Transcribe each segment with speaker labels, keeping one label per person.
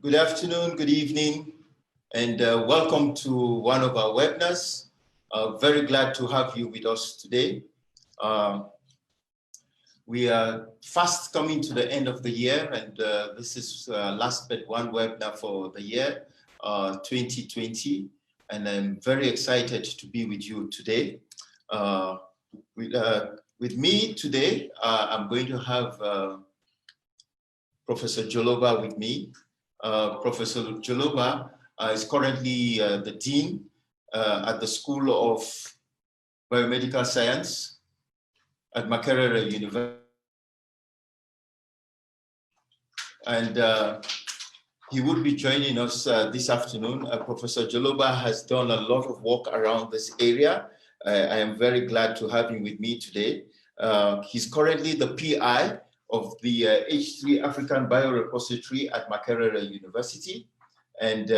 Speaker 1: Good afternoon, good evening, and welcome to one of our webinars. Very glad to have you with us today. We are fast coming to the end of the year, and this is last but one webinar for the year 2020, and I'm very excited to be with you today. With me today, I'm going to have Professor Joloba with me. Professor Joloba is currently the Dean at the School of Biomedical Science at Makerere University. And he would be joining us this afternoon. Professor Joloba has done a lot of work around this area. I am very glad to have him with me today. He's currently the PI of the H3 African Biorepository at Makerere University. And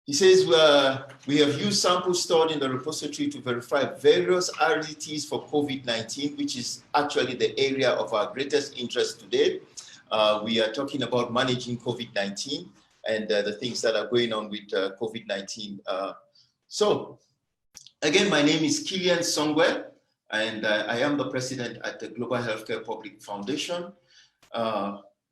Speaker 1: he says we have used samples stored in the repository to verify various RDTs for COVID-19, which is actually the area of our greatest interest today. We are talking about managing COVID-19 and the things that are going on with COVID-19. So again, my name is Kilian Songwe, and I am the president at the Global Healthcare Public Foundation.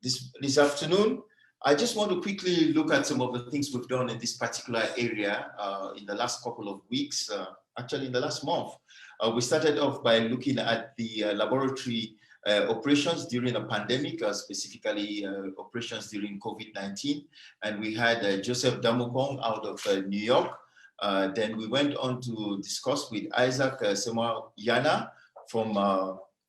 Speaker 1: This afternoon, I just want to quickly look at some of the things we've done in this particular area in the last couple of weeks, actually in the last month. We started off by looking at the laboratory operations during a pandemic, specifically operations during COVID-19. And we had Joseph Damokong out of New York. Then we went on to discuss with Isaac Semoyana from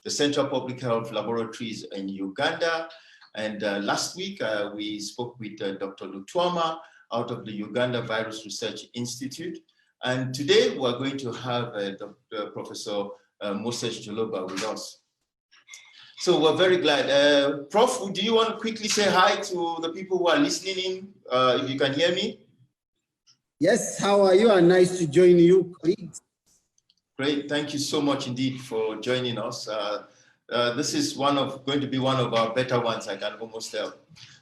Speaker 1: the Central Public Health Laboratories in Uganda. And last week, we spoke with Dr. Lutwama out of the Uganda Virus Research Institute. And today, we're going to have Professor Moses Joloba with us. So we're very glad. Prof, do you want to quickly say hi to the people who are listening in, if you can hear me?
Speaker 2: Yes, how are you? And nice to join you, colleagues.
Speaker 1: Great, thank you so much indeed for joining us. This is going to be one of our better ones, I can almost tell.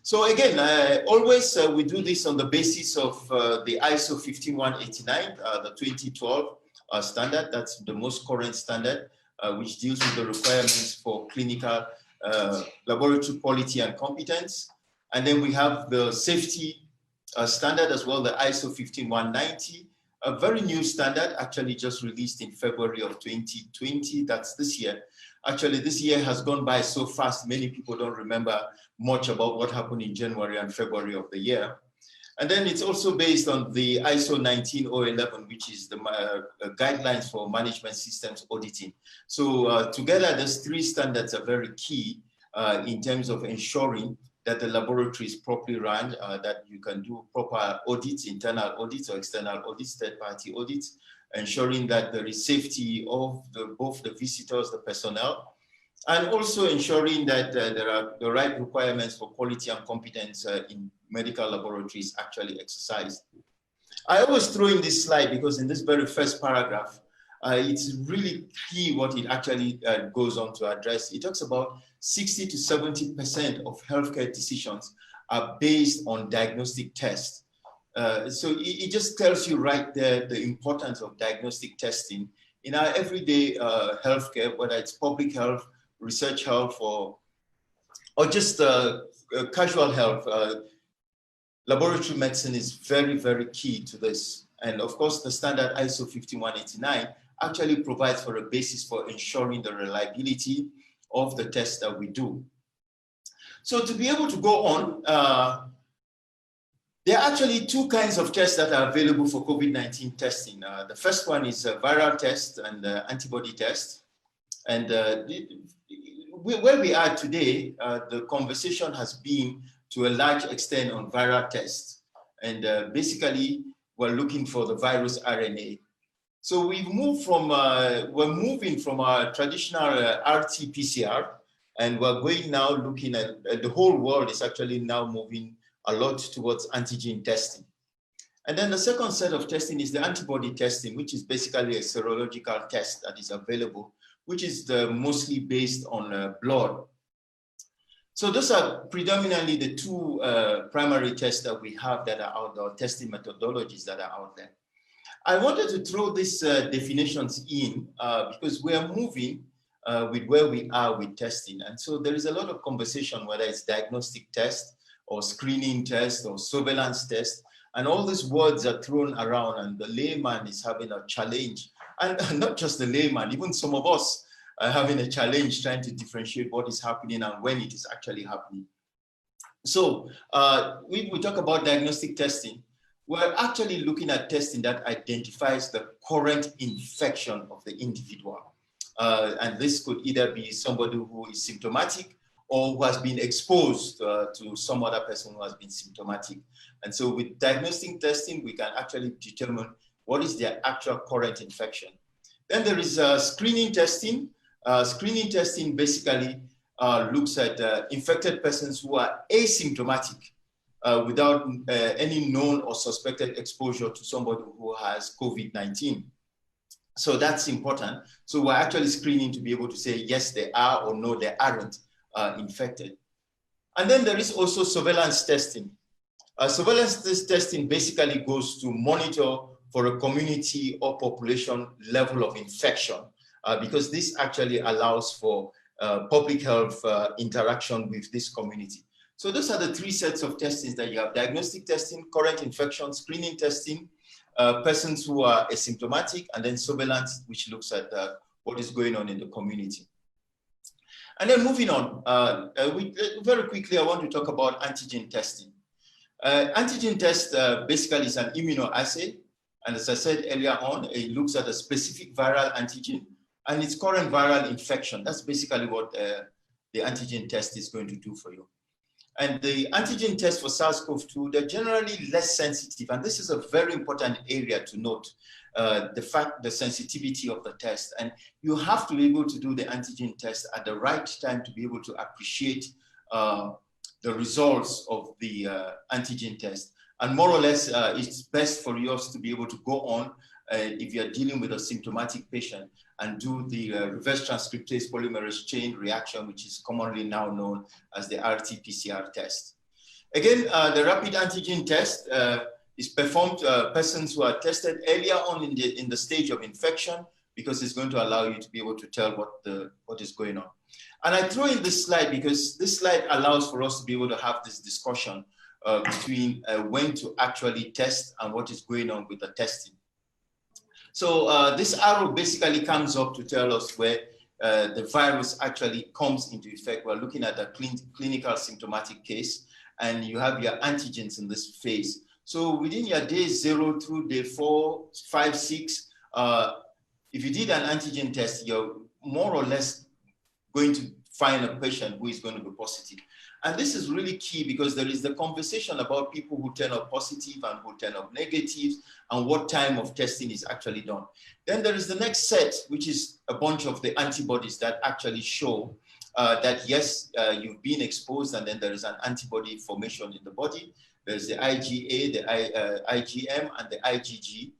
Speaker 1: So again, always we do this on the basis of the ISO 15189, the 2012 standard. That's the most current standard, which deals with the requirements for clinical laboratory quality and competence. And then we have the safety standard as well, the ISO 15190, a very new standard, actually just released in February of 2020. That's this year. Actually, this year has gone by so fast, many people don't remember much about what happened in January and February of the year. And then it's also based on the ISO 19011, which is the guidelines for management systems auditing. So together, those three standards are very key in terms of ensuring that the laboratory is properly run, that you can do proper audits, internal audits or external audits, third-party audits, ensuring that there is safety of both the visitors, the personnel, and also ensuring that there are the right requirements for quality and competence in medical laboratories actually exercised. I always throw in this slide because in this very first paragraph, it's really key what it actually goes on to address. It talks about 60 to 70% of healthcare decisions are based on diagnostic tests. So it just tells you right there the importance of diagnostic testing in our everyday healthcare, whether it's public health, research health, or just casual health. Laboratory medicine is very, very key to this. And of course, the standard ISO 15189 actually provides for a basis for ensuring the reliability of the tests that we do. So to be able to go on, there are actually two kinds of tests that are available for COVID-19 testing. The first one is a viral test and antibody test. And where we are today, the conversation has been to a large extent on viral tests. And basically, we're looking for the virus RNA. So we've moved from, we're moving from our traditional RT-PCR, and we're going now looking at the whole world is actually now moving a lot towards antigen testing. And then the second set of testing is the antibody testing, which is basically a serological test that is available, which is mostly based on blood. So those are predominantly the two primary tests that we have that are out there, testing methodologies that are out there. I wanted to throw these definitions in because we are moving with where we are with testing. And so there is a lot of conversation, whether it's diagnostic test or screening test or surveillance test, and all these words are thrown around and the layman is having a challenge. And not just the layman, even some of us are having a challenge trying to differentiate what is happening and when it is actually happening. So we talk about diagnostic testing. We're actually looking at testing that identifies the current infection of the individual. And this could either be somebody who is symptomatic or who has been exposed to some other person who has been symptomatic. And so with diagnostic testing, we can actually determine what is their actual current infection. Then there is screening testing. Screening testing basically looks at infected persons who are asymptomatic without any known or suspected exposure to somebody who has COVID-19. So that's important. So we're actually screening to be able to say, yes, they are, or no, they aren't infected. And then there is also surveillance testing. Surveillance testing basically goes to monitor for a community or population level of infection, because this actually allows for public health interaction with this community. So those are the three sets of testings that you have: diagnostic testing, current infection, screening testing, persons who are asymptomatic, and then surveillance, which looks at what is going on in the community. And then moving on, very quickly, I want to talk about antigen testing. Antigen test basically is an immunoassay. And as I said earlier on, it looks at a specific viral antigen and its current viral infection. That's basically what the antigen test is going to do for you. And the antigen test for SARS-CoV-2, they're generally less sensitive. And this is a very important area to note, the sensitivity of the test. And you have to be able to do the antigen test at the right time to be able to appreciate the results of the antigen test. And more or less, it's best for us to be able to go on if you're dealing with a symptomatic patient and do the reverse transcriptase polymerase chain reaction, which is commonly now known as the RT-PCR test. Again, the rapid antigen test is performed persons who are tested earlier on in the stage of infection, because it's going to allow you to be able to tell what is going on. And I throw in this slide because this slide allows for us to be able to have this discussion between when to actually test and what is going on with the testing. So this arrow basically comes up to tell us where the virus actually comes into effect. We're looking at a clinical symptomatic case, and you have your antigens in this phase. So within your day 0 through day 4, 5, 6, if you did an antigen test, you're more or less going to find a patient who is going to be positive. And this is really key because there is the conversation about people who turn up positive and who turn up negative and what time of testing is actually done. Then there is the next set, which is a bunch of the antibodies that actually show that yes, you've been exposed, and then there is an antibody formation in the body. There's the IgA, the IgM, and the IgG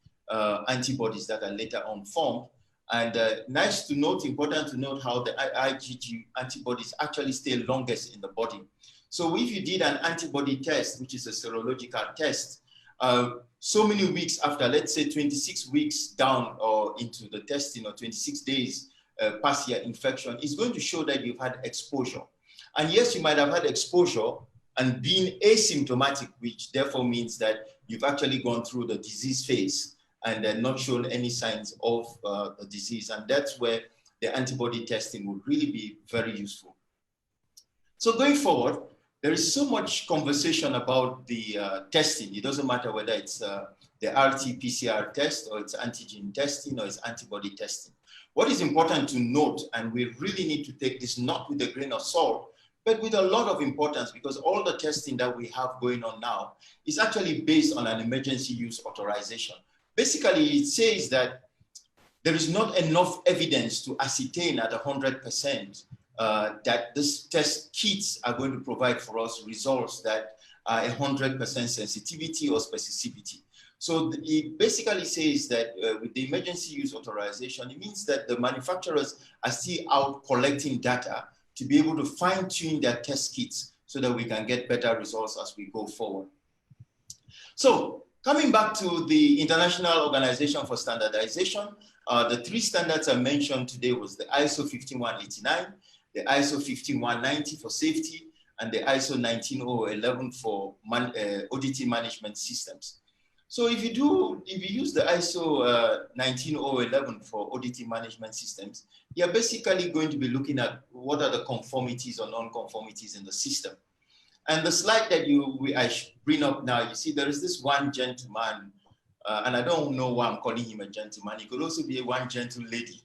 Speaker 1: antibodies that are later on formed. And nice to note, important to note how the IgG antibodies actually stay longest in the body. So if you did an antibody test, which is a serological test, so many weeks after, let's say 26 weeks down or into the testing, or 26 days past your infection, it's going to show that you've had exposure. And yes, you might have had exposure and been asymptomatic, which therefore means that you've actually gone through the disease phase and then not shown any signs of the disease. And that's where the antibody testing would really be very useful. So going forward, there is so much conversation about the testing. It doesn't matter whether it's the RT-PCR test, or it's antigen testing, or it's antibody testing. What is important to note, and we really need to take this not with a grain of salt, but with a lot of importance, because all the testing that we have going on now is actually based on an emergency use authorization. Basically, it says that there is not enough evidence to ascertain at 100% that this test kits are going to provide for us results that are 100% sensitivity or specificity. So it basically says that with the emergency use authorization, it means that the manufacturers are still out collecting data to be able to fine-tune their test kits so that we can get better results as we go forward. So coming back to the International Organization for Standardization, the three standards I mentioned today was the ISO 15189, the ISO 15190 for safety, and the ISO 19011 for auditing management systems. So if you use the ISO 19011 for auditing management systems, you're basically going to be looking at what are the conformities or non-conformities in the system. And the slide that I bring up now, you see there is this one gentleman, and I don't know why I'm calling him a gentleman. He could also be one gentle lady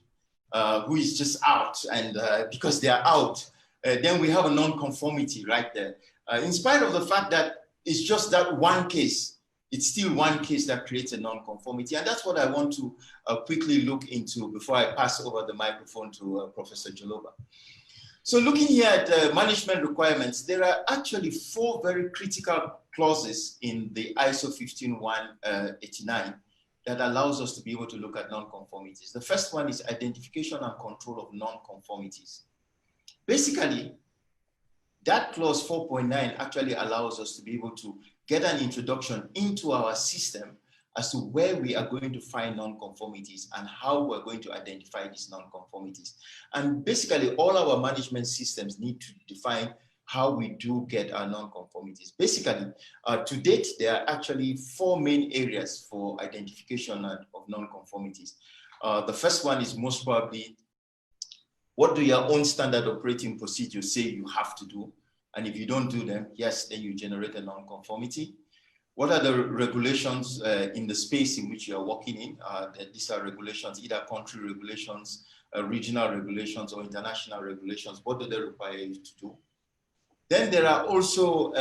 Speaker 1: who is just out, and because they are out, then we have a non-conformity right there. In spite of the fact that it's just that one case, it's still one case that creates a non-conformity. And that's what I want to quickly look into before I pass over the microphone to Professor Joloba. So looking here at management requirements, there are actually 4 very critical clauses in the ISO 15189 that allows us to be able to look at non-conformities. The first one is identification and control of non-conformities. Basically, that clause 4.9 actually allows us to be able to get an introduction into our system as to where we are going to find non-conformities and how we're going to identify these non-conformities. And basically, all our management systems need to define how we do get our non-conformities. Basically, to date, there are actually 4 main areas for identification of non-conformities. The first one is most probably, what do your own standard operating procedures say you have to do? And if you don't do them, yes, then you generate a non-conformity. What are the regulations in the space in which you are working in? These are regulations, either country regulations, regional regulations, or international regulations. What do they require you to do? Then there are also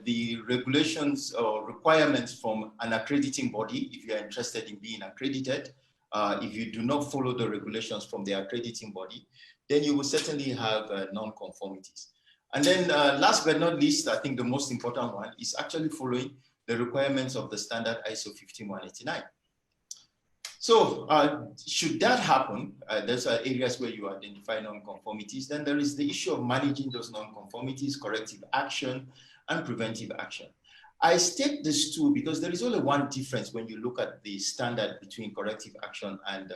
Speaker 1: the regulations or requirements from an accrediting body, if you are interested in being accredited. If you do not follow the regulations from the accrediting body, then you will certainly have non-conformities. And then last but not least, I think the most important one is actually following the requirements of the standard ISO 15189. So should that happen, those are areas where you identify non-conformities. Then there is the issue of managing those non-conformities, corrective action, and preventive action. I state this too because there is only one difference when you look at the standard between corrective action and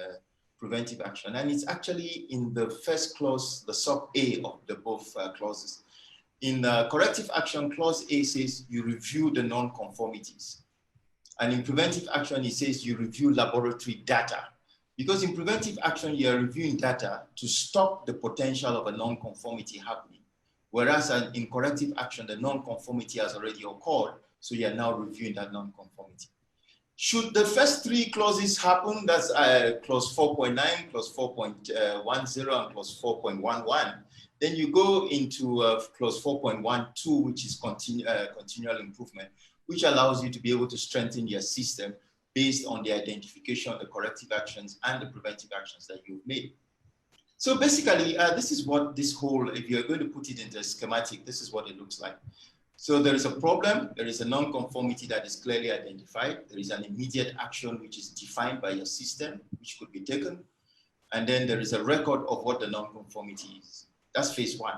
Speaker 1: preventive action. And it's actually in the first clause, the sub A of the both clauses. In corrective action, clause A says you review the non-conformities. And in preventive action, it says you review laboratory data. Because in preventive action, you're reviewing data to stop the potential of a non-conformity happening. Whereas in corrective action, the non-conformity has already occurred, so you're now reviewing that non-conformity. Should the first 3 clauses happen, that's clause 4.9, clause 4.10, and clause 4.11, then you go into clause 4.12, which is continual improvement, which allows you to be able to strengthen your system based on the identification of the corrective actions and the preventive actions that you've made. So basically, this is what this whole, if you're going to put it into a schematic, this is what it looks like. So there is a problem, there is a non-conformity that is clearly identified, there is an immediate action which is defined by your system, which could be taken, and then there is a record of what the non-conformity is. That's phase 1.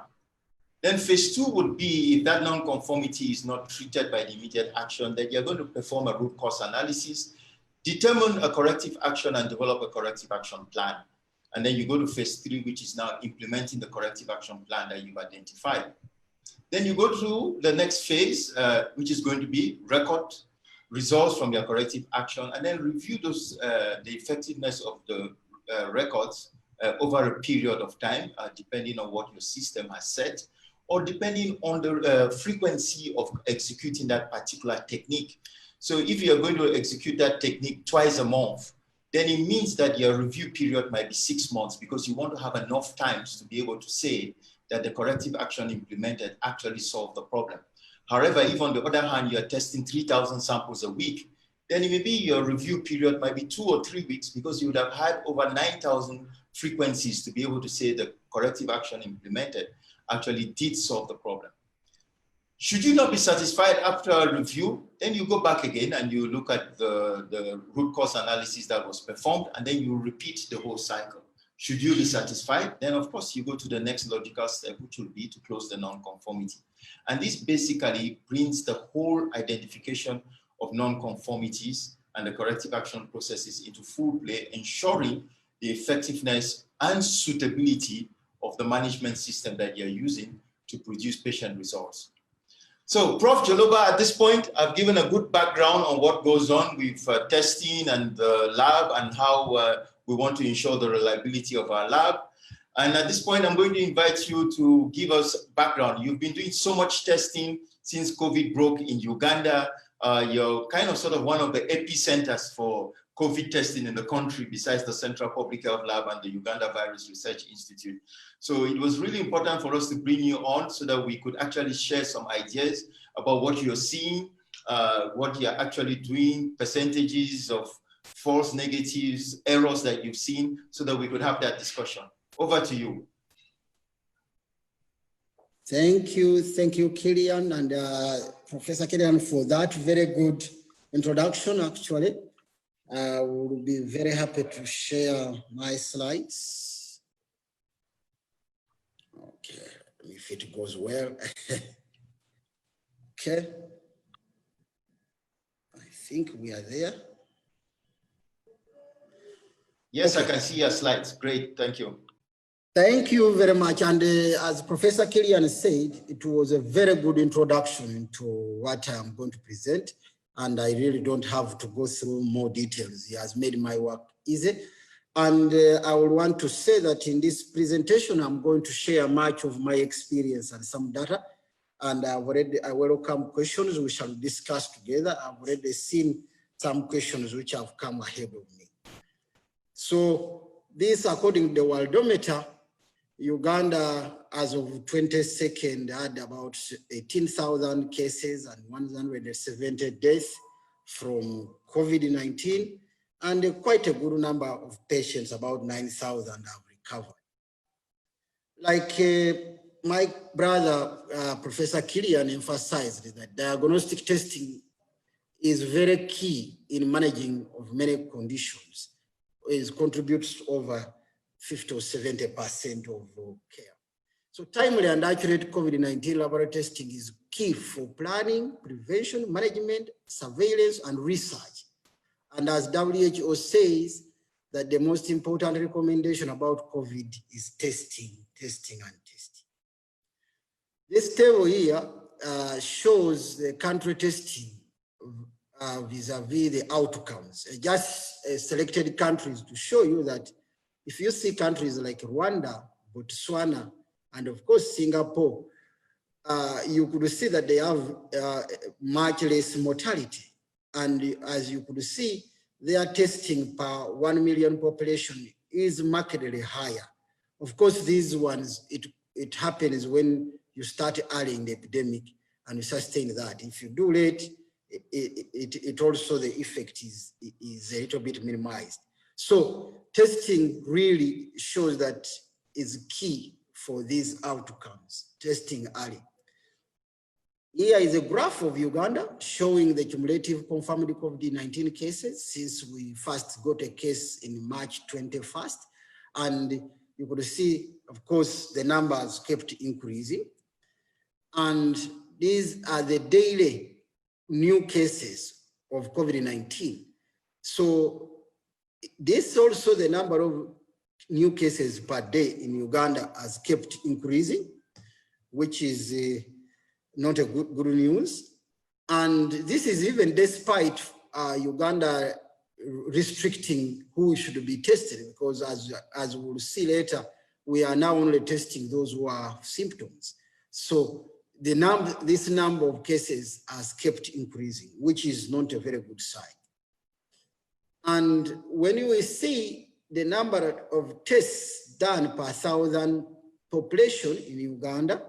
Speaker 1: Then phase 2 would be if that non-conformity is not treated by the immediate action, then you're going to perform a root cause analysis, determine a corrective action and develop a corrective action plan. And then you go to phase 3, which is now implementing the corrective action plan that you've identified. Then you go through the next phase, which is going to be record results from your corrective action, and then review those, the effectiveness of the records over a period of time, depending on what your system has set, or depending on the frequency of executing that particular technique. So if you're going to execute that technique twice a month, then it means that your review period might be 6 months because you want to have enough times to be able to say that the corrective action implemented actually solved the problem. However, if on the other hand, you're testing 3,000 samples a week, then maybe your review period might be 2 or 3 weeks because you would have had over 9,000 frequencies to be able to say the corrective action implemented actually did solve the problem. Should you not be satisfied after a review, then you go back again and you look at the root cause analysis that was performed, and then you repeat the whole cycle. Should you be satisfied, then of course you go to the next logical step, which will be to close the non-conformity. And this basically brings the whole identification of non-conformities and the corrective action processes into full play, ensuring the effectiveness and suitability of the management system that you're using to produce patient results. So, Prof. Joloba, at this point, I've given a good background on what goes on with testing and the lab and how we want to ensure the reliability of our lab. And at this point, I'm going to invite you to give us background. You've been doing so much testing since COVID broke in Uganda. You're kind of sort of one of the epicenters for COVID testing in the country, besides the Central Public Health Lab and the Uganda Virus Research Institute. So it was really important for us to bring you on so that we could actually share some ideas about what you're seeing, what you're actually doing, percentages of false negatives, errors that you've seen, so that we could have that discussion. Over to you.
Speaker 2: Thank you, Killian and Professor Killian, for that very good introduction, actually. I will be very happy to share my slides. Okay, if it goes well. Okay. I think we are there.
Speaker 1: Yes, okay. I can see your slides. Great, thank you.
Speaker 2: Thank you very much. And as Professor Killian said, it was a very good introduction to what I am going to present. And I really don't have to go through more details. He has made my work easy. And I would want to say that in this presentation, I'm going to share much of my experience and some data. And I welcome questions we shall discuss together. I've already seen some questions which have come ahead of me. So this, according to the Worldometer, Uganda, as of 22nd, had about 18,000 cases and 170 deaths from COVID-19, and quite a good number of patients, about 9,000 have recovered. Like my brother, Professor Killian, emphasized that diagnostic testing is very key in managing of many conditions. It contributes over 50 or 70% of care. So timely and accurate COVID-19 laboratory testing is key for planning, prevention, management, surveillance, and research. And as WHO says, that the most important recommendation about COVID is testing. This table here shows the country testing vis-a-vis the outcomes. Just selected countries to show you that if you see countries like Rwanda, Botswana, and of course Singapore, you could see that they have much less mortality. And as you could see, their testing per 1 million population is markedly higher. Of course, these ones, it happens when you start early in the epidemic and you sustain that. If you do late, it also, the effect is a little bit minimized. So testing really shows that is key for these outcomes, testing early. Here is a graph of Uganda showing the cumulative confirmed COVID-19 cases since we first got a case in March 21st. And you could see, of course, the numbers kept increasing. And these are the daily new cases of COVID-19. So this also, the number of new cases per day in Uganda has kept increasing, which is not a good news. And this is even despite Uganda restricting who should be tested, because as we'll see later, we are now only testing those who have symptoms. So this number of cases has kept increasing, which is not a very good sign. And when we see the number of tests done per 1,000 population in Uganda,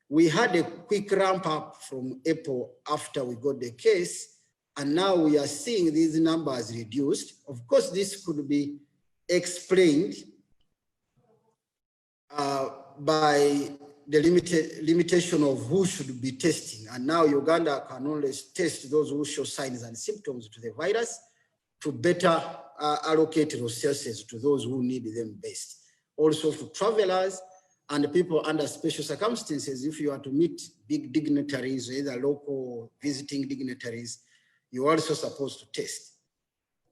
Speaker 2: we had a quick ramp up from April after we got the case, and now we are seeing these numbers reduced. Of course, this could be explained by the limitation of who should be testing. And now Uganda can only test those who show signs and symptoms to the virus to better allocate resources to those who need them best. also to travelers and people under special circumstances. If you are to meet big dignitaries, either local visiting dignitaries, you're also supposed to test.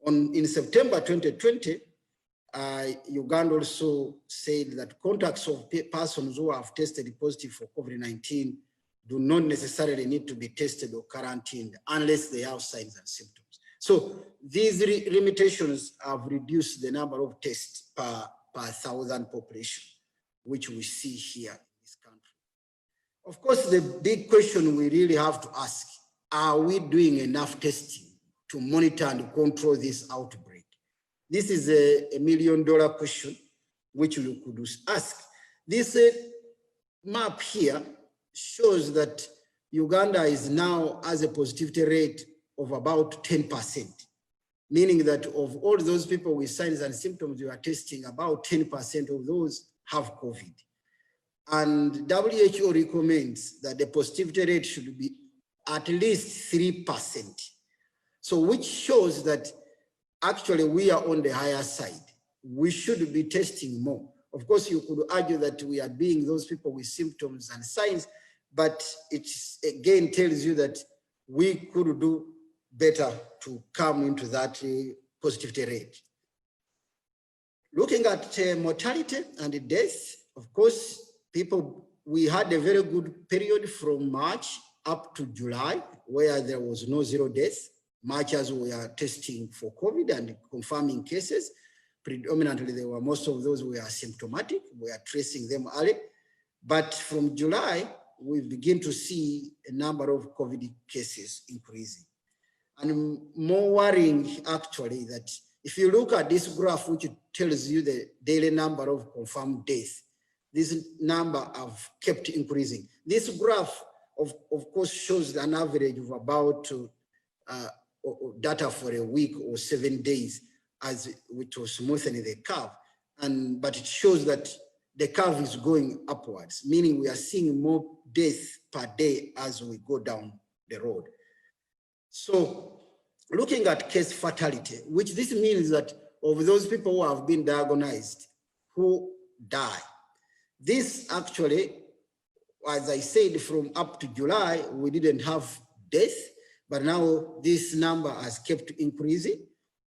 Speaker 2: In September 2020, Uganda also said that contacts of persons who have tested positive for COVID-19 do not necessarily need to be tested or quarantined unless they have signs and symptoms. So these limitations have reduced the number of tests per 1,000 population, which we see here in this country. Of course, the big question we really have to ask, are we doing enough testing to monitor and control this outbreak? This is a $1 million question, which you could ask. This map here shows that Uganda is now has a positivity rate of about 10%, meaning that of all those people with signs and symptoms we are testing, about 10% of those have COVID. And WHO recommends that the positivity rate should be at least 3%. So which shows that actually we are on the higher side. We should be testing more. Of course, you could argue that we are being those people with symptoms and signs, but it again tells you that we could do better to come into that positivity rate. Looking at mortality and death, of course, we had a very good period from March up to July, where there was no zero deaths, much as we are testing for COVID and confirming cases. Predominantly, most of those were asymptomatic. We are tracing them early. But from July, we begin to see a number of COVID cases increasing. And more worrying, actually, that if you look at this graph, which tells you the daily number of confirmed deaths, this number have kept increasing. This graph, of course, shows an average of about data for a week or 7 days, which was smoothing the curve. But it shows that the curve is going upwards, meaning we are seeing more deaths per day as we go down the road. So looking at case fatality, which this means that of those people who have been diagnosed, who die, this actually, as I said, from up to July, we didn't have death, but now this number has kept increasing.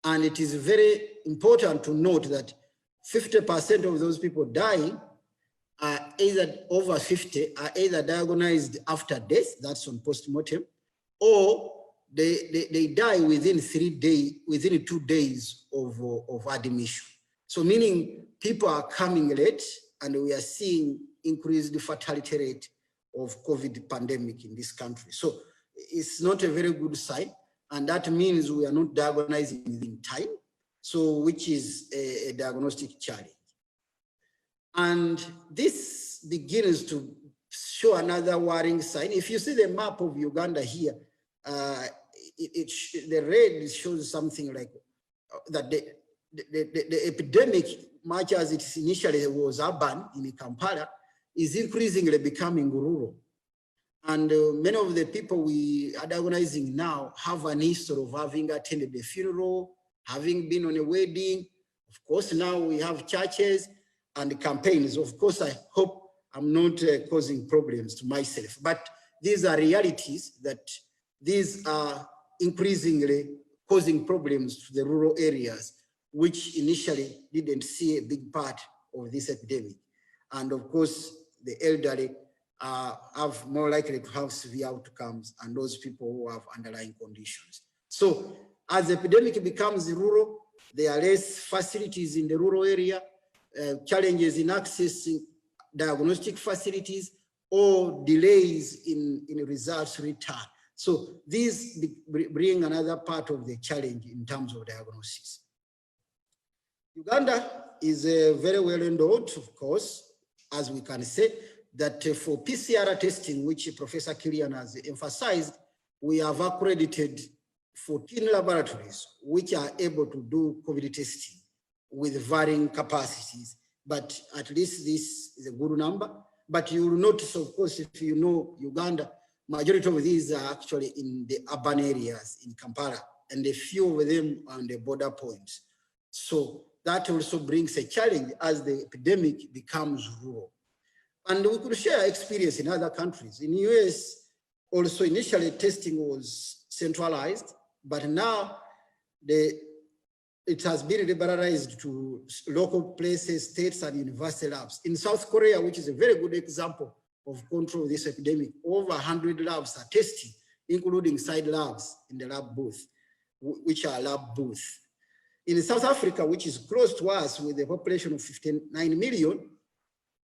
Speaker 2: And it is very important to note that 50% of those people dying are either over 50, are either diagnosed after death, that's on postmortem, or they die within 2 days of admission. So meaning people are coming late, and we are seeing increased fatality rate of COVID pandemic in this country. So it's not a very good sign. And that means we are not diagnosing in time, so which is a diagnostic challenge. And this begins to show another worrying sign. If you see the map of Uganda here, the red shows something like that the epidemic, much as it initially was urban in Kampala, is increasingly becoming rural. And many of the people we are diagnosing now have an history of having attended a funeral, having been on a wedding. Of course, now we have churches and campaigns. Of course, I hope I'm not causing problems to myself, but these are realities that these are increasingly causing problems to the rural areas, which initially didn't see a big part of this epidemic. And of course, the elderly have more likely to have severe outcomes, and those people who have underlying conditions. So as the epidemic becomes rural, there are less facilities in the rural area, challenges in accessing diagnostic facilities, or delays in results return. So these bring another part of the challenge in terms of diagnosis. Uganda is very well endowed, of course, as we can say, that for PCR testing, which Professor Kilian has emphasized, we have accredited 14 laboratories which are able to do COVID testing with varying capacities. But at least this is a good number. But you will notice, of course, if you know Uganda, majority of these are actually in the urban areas in Kampala, and a few of them on the border points. So that also brings a challenge as the epidemic becomes rural. And we could share experience in other countries. In the US, also initially testing was centralized, but now it has been liberalized to local places, states, and university labs. In South Korea, which is a very good example of control of this epidemic, over 100 labs are testing, including side labs in the lab booth, which are lab booths. In South Africa, which is close to us with a population of 59 million,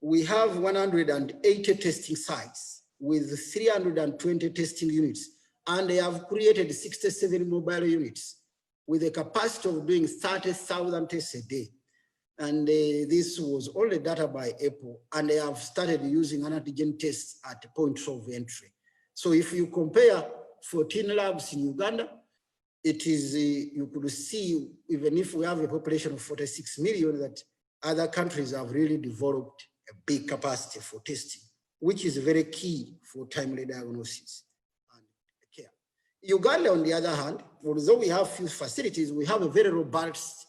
Speaker 2: we have 180 testing sites with 320 testing units, and they have created 67 mobile units with a capacity of doing 30,000 tests a day. And this was only data by April, and they have started using antigen tests at points of entry. So if you compare 14 labs in Uganda, it is, you could see, even if we have a population of 46 million, that other countries have really developed a big capacity for testing, which is very key for timely diagnosis and care. Uganda, on the other hand, although we have few facilities, we have a very robust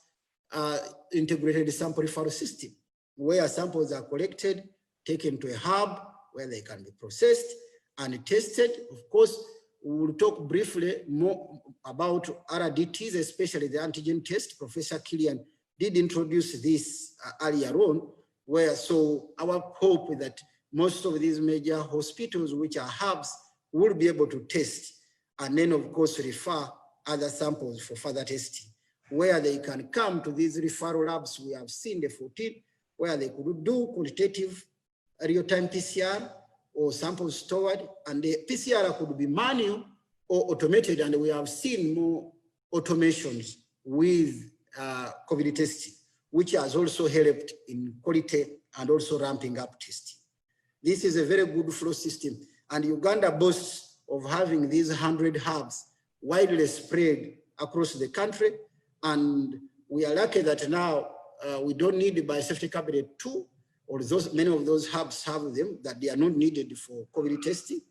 Speaker 2: integrated sample referral system where samples are collected, taken to a hub where they can be processed and tested. Of course, we will talk briefly more about RDTs, especially the antigen test. Professor Killian did introduce this earlier on, where so our hope is that most of these major hospitals, which are hubs, will be able to test and then, of course, refer other samples for further testing, where they can come to these referral labs. We have seen the 14, where they could do quantitative real-time PCR or samples stored, and the PCR could be manual or automated, and we have seen more automations with COVID testing, which has also helped in quality and also ramping up testing. This is a very good flow system, and Uganda boasts of having these 100 hubs widely spread across the country, and we are lucky that now we don't need the biosafety cabinet 2, or many of those hubs have them, that they are not needed for COVID testing.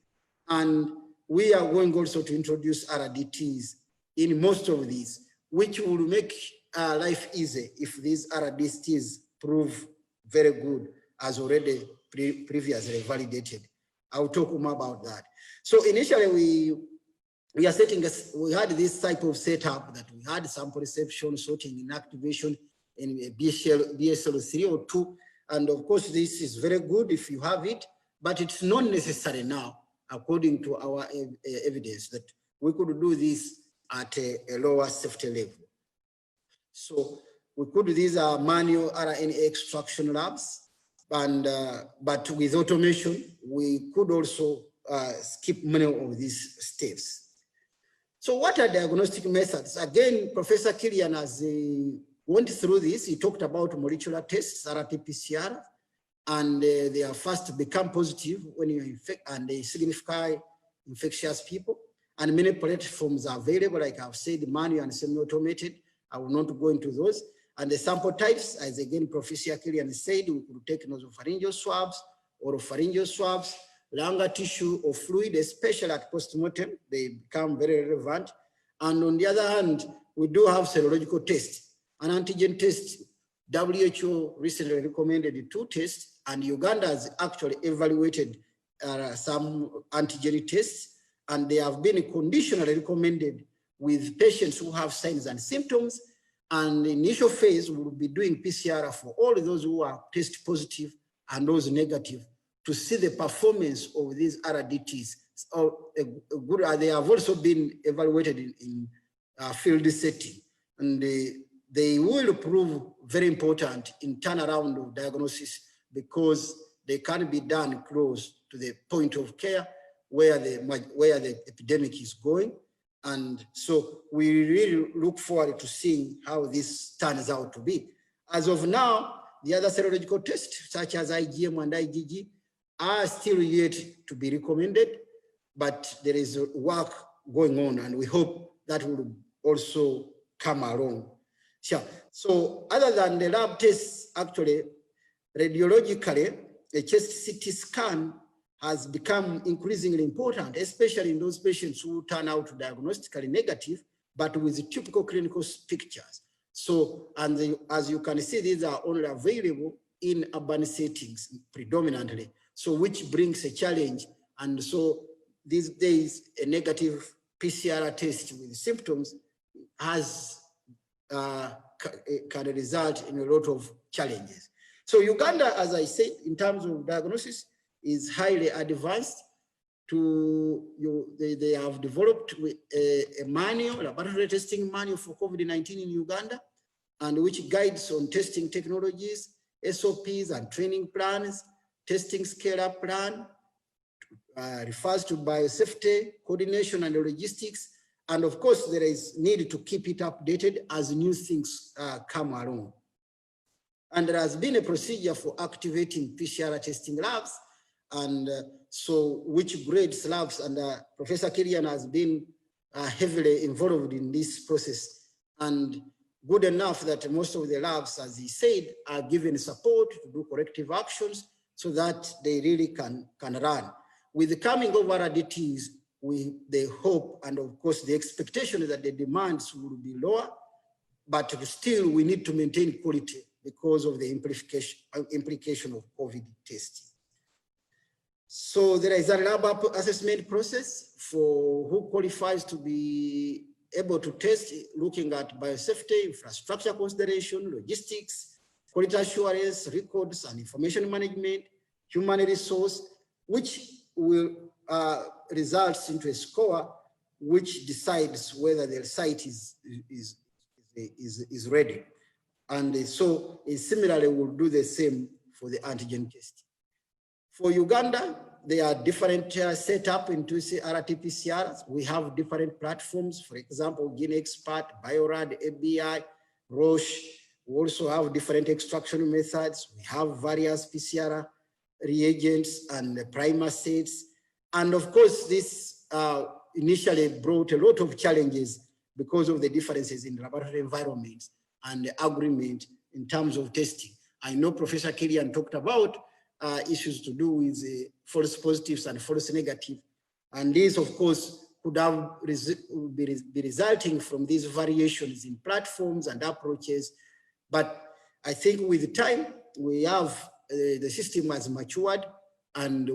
Speaker 2: And we are going also to introduce RDTs in most of these, which will make life easy if these RDTs prove very good, as already previously validated. I'll talk more about that. So initially we are setting we had this type of setup that we had sample reception, sorting, inactivation in BSL 3 or 2. And of course, this is very good if you have it, but it's not necessary now, according to our evidence, that we could do this at a lower safety level. So we could do these manual RNA extraction labs, and but with automation, we could also skip many of these steps. So what are diagnostic methods? Again, Professor Killian has went through this. He talked about molecular tests, RT-PCR, and they are first to become positive when you infect, and they signify infectious people. And many platforms are available, like I've said, manual and semi-automated. I will not go into those. And the sample types, as again, Professor Killian said, we could take nasopharyngeal swabs, oropharyngeal swabs, longer tissue or fluid, especially at postmortem, they become very relevant. And on the other hand, we do have serological tests. An antigen test, WHO recently recommended 2 tests, and Uganda has actually evaluated some antigen tests, and they have been conditionally recommended with patients who have signs and symptoms. And the initial phase, we will be doing PCR for all those who are test positive and those negative to see the performance of these RDTs. So, they have also been evaluated in field setting, and they will prove very important in turnaround of diagnosis because they can be done close to the point of care where the epidemic is going. And so we really look forward to seeing how this turns out to be. As of now, the other serological tests, such as IgM and IgG, are still yet to be recommended, but there is work going on, and we hope that will also come along. Sure. So other than the lab tests, actually, radiologically, a chest CT scan has become increasingly important, especially in those patients who turn out diagnostically negative, but with typical clinical pictures. So, and as you can see, these are only available in urban settings predominantly. So which brings a challenge. And so these days, a negative PCR test with symptoms can result in a lot of challenges. So Uganda, as I said, in terms of diagnosis, is highly advanced. They have developed a manual, laboratory testing manual for COVID-19 in Uganda, and which guides on testing technologies, SOPs and training plans, testing scale-up plan, refers to biosafety, coordination and logistics. And of course, there is need to keep it updated as new things come along. And there has been a procedure for activating PCR testing labs, and so which grades labs, and Professor Kilian has been heavily involved in this process. And good enough that most of the labs, as he said, are given support to do corrective actions so that they really can run. With the coming of RDTs, they hope, and of course the expectation is that the demands will be lower, but still we need to maintain quality because of the implication of COVID testing. So there is a lab assessment process for who qualifies to be able to test, looking at biosafety, infrastructure consideration, logistics, quality assurance, records and information management, human resource, which will results into a score which decides whether the site is ready. And so similarly, we'll do the same for the antigen testing. For Uganda, there are different setup into RT-PCRs. We have different platforms, for example, GeneXpert, Biorad, ABI, Roche. We also have different extraction methods. We have various PCR reagents and primer sets. And of course, this initially brought a lot of challenges because of the differences in laboratory environments and the agreement in terms of testing. I know Professor Kilian talked about issues to do with false positives and false negatives. And these, of course, could have be resulting from these variations in platforms and approaches. But I think with time, we have the system has matured and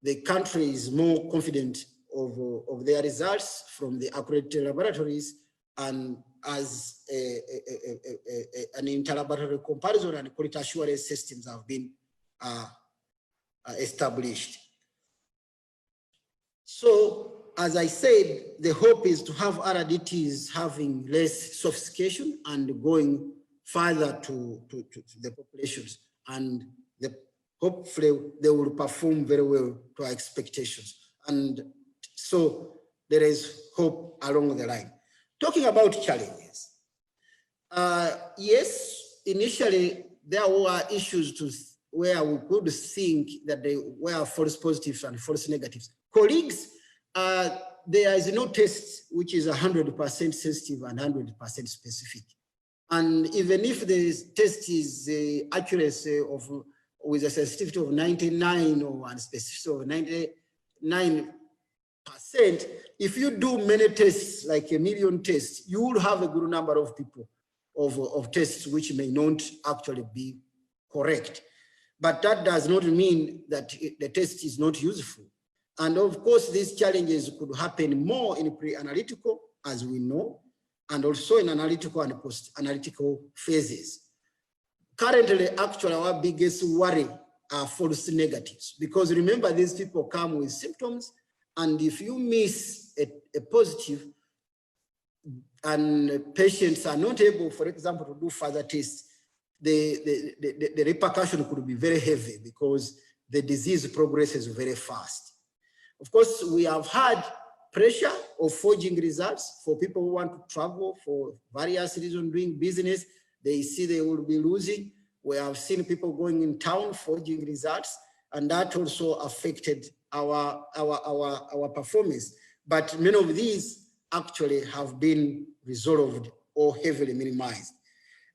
Speaker 2: the country is more confident of their results from the accredited laboratories, and as an interlaboratory comparison and quality assurance systems have been established. So, as I said, the hope is to have RDTs having less sophistication and going further to the populations, and hopefully they will perform very well to our expectations. And so there is hope along the line. Talking about challenges, yes, initially there were issues where we could think that they were false positives and false negatives. Colleagues, there is no test which is 100% sensitive and 100% specific. And even if the test is accuracy of with a sensitivity of 99 or a specificity of 99%, if you do many tests, like 1 million tests, you will have a good number of people of tests which may not actually be correct. But that does not mean that the test is not useful. And of course, these challenges could happen more in pre-analytical, as we know, and also in analytical and post-analytical phases. Currently, actually, our biggest worry are false negatives, because remember, these people come with symptoms, and if you miss a positive and patients are not able, for example, to do further tests, the repercussion could be very heavy because the disease progresses very fast. Of course, we have had pressure of forging results for people who want to travel for various reasons, doing business. They see they will be losing. We have seen people going in town forging results, and that also affected our performance. But many of these actually have been resolved or heavily minimized.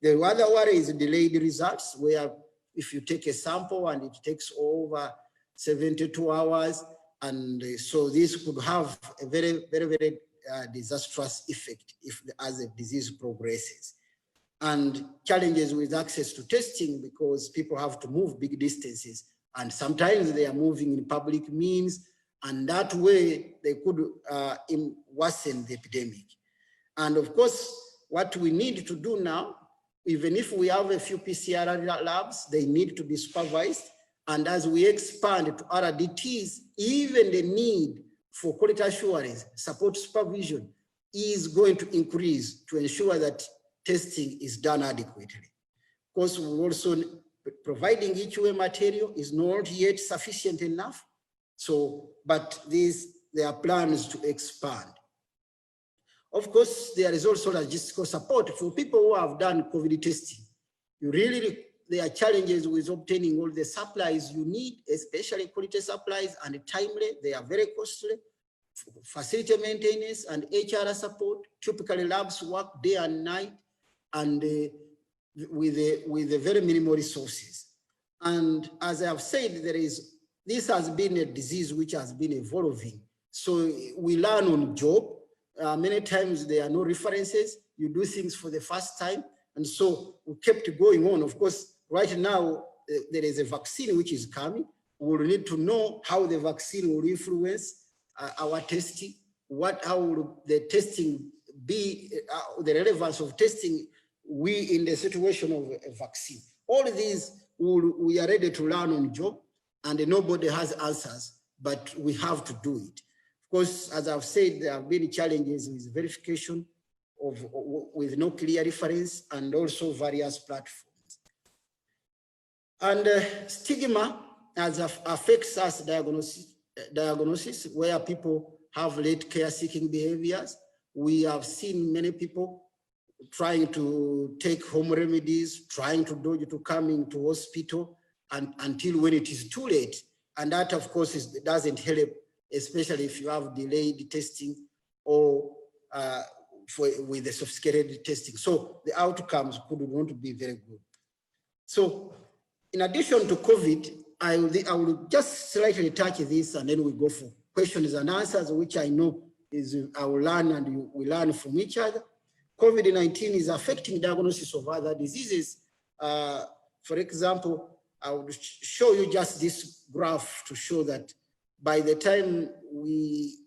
Speaker 2: The other worry is delayed results, where if you take a sample and it takes over 72 hours, and so this could have a very, very, very disastrous effect as the disease progresses. and challenges with access to testing because people have to move big distances. And sometimes they are moving in public means, and that way they could worsen the epidemic. And of course, what we need to do now, even if we have a few PCR labs, they need to be supervised. And as we expand to RDTs, even the need for quality assurance, support supervision is going to increase to ensure that testing is done adequately. Of course, we're also providing EQA material is not yet sufficient enough. So, but there are plans to expand. Of course, there is also logistical support for people who have done COVID testing. There are challenges with obtaining all the supplies you need, especially quality supplies and timely. They are very costly. Facility maintenance and HR support. Typically, labs work day and night, and with a very minimal resources. And as I have said, this has been a disease which has been evolving. So we learn on job. Many times there are no references. You do things for the first time. And so we kept going on. Of course, right now, there is a vaccine which is coming. We will need to know how the vaccine will influence our testing, how will the testing be, the relevance of testing in the situation of a vaccine. All of these we are ready to learn on job, and nobody has answers, but we have to do it. Of course, as I've said, there have been challenges with verification with no clear reference, and also various platforms. And stigma affects us diagnosis, where people have late care seeking behaviors. We have seen many people trying to take home remedies, trying to dodge to coming to hospital until when it is too late. And that, of course, doesn't help, especially if you have delayed testing or with the sophisticated testing. So the outcomes could not be very good. So in addition to COVID, I will just slightly touch this, and then we go for questions and answers, which I know is I will learn and we learn from each other. COVID-19 is affecting diagnosis of other diseases. For example, I will show you just this graph to show that by the time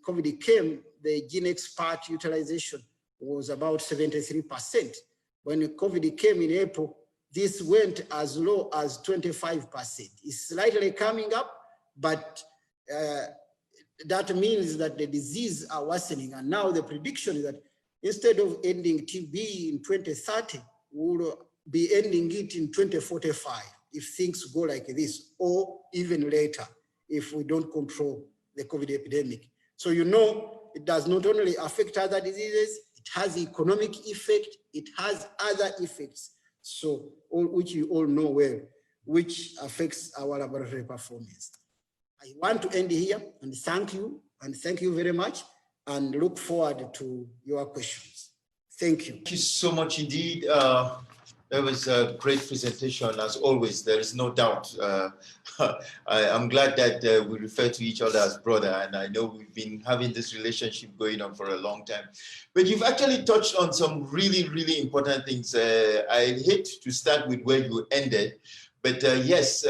Speaker 2: COVID came, the GeneXpert utilization was about 73%. When COVID came in April, this went as low as 25%. It's slightly coming up, but that means that the disease are worsening. And now the prediction is that instead of ending TB in 2030, we'll be ending it in 2045 if things go like this, or even later if we don't control the COVID epidemic. So you know, it does not only affect other diseases, it has economic effect, it has other effects, so which you all know well, which affects our laboratory performance. I want to end here and thank you very much, and look forward to your questions. Thank you.
Speaker 1: Thank you so much indeed. That was a great presentation, as always. There is no doubt. I'm glad that we refer to each other as brother, and I know we've been having this relationship going on for a long time. But you've actually touched on some really, really important things. I hate to start with where you ended, but yes,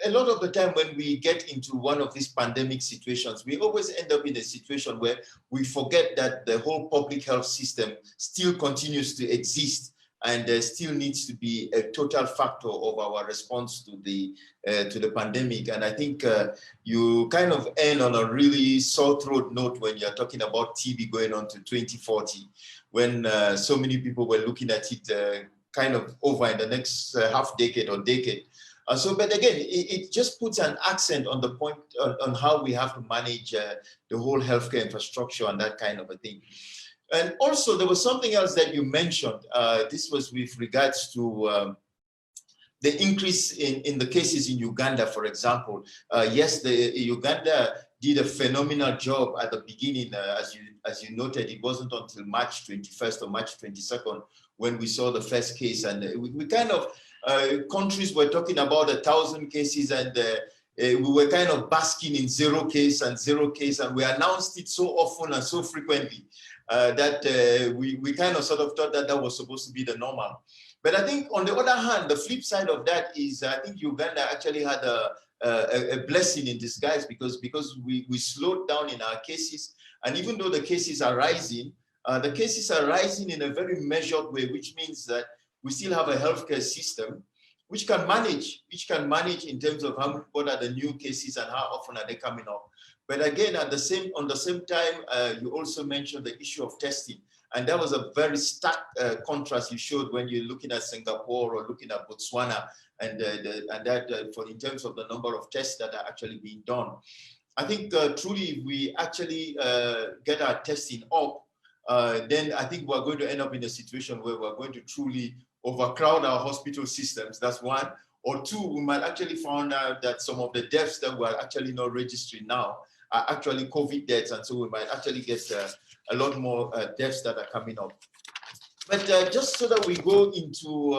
Speaker 1: a lot of the time when we get into one of these pandemic situations, we always end up in a situation where we forget that the whole public health system still continues to exist, and there still needs to be a total factor of our response to the pandemic. And I think you kind of end on a really sore throat note when you're talking about TB going on to 2040, when so many people were looking at it kind of over in the next half decade or decade. But again, it just puts an accent on the point on how we have to manage the whole healthcare infrastructure and that kind of a thing. And also, there was something else that you mentioned. This was with regards to the increase in the cases in Uganda, for example. Yes, Uganda did a phenomenal job at the beginning. As you noted, it wasn't until March 21st or March 22nd when we saw the first case. And we kind of, countries were talking about 1,000 cases, and we were kind of basking in zero case, and we announced it so often and so frequently that we kind of sort of thought that that was supposed to be the normal. But I think on the other hand, the flip side of that is I think Uganda actually had a blessing in disguise because we slowed down in our cases, and even though the cases are rising in a very measured way, which means that we still have a healthcare system which can manage in terms of what are the new cases and how often are they coming up. But again, on the same time, you also mentioned the issue of testing, and that was a very stark contrast you showed when you're looking at Singapore or looking at Botswana, and that for in terms of the number of tests that are actually being done. I think truly, if we actually get our testing up, then I think we're going to end up in a situation where we're going to truly overcrowd our hospital systems. That's one. Or two, we might actually find out that some of the deaths that we're actually not registering now are actually COVID deaths, and so we might actually get a lot more deaths that are coming up. But just so that we go into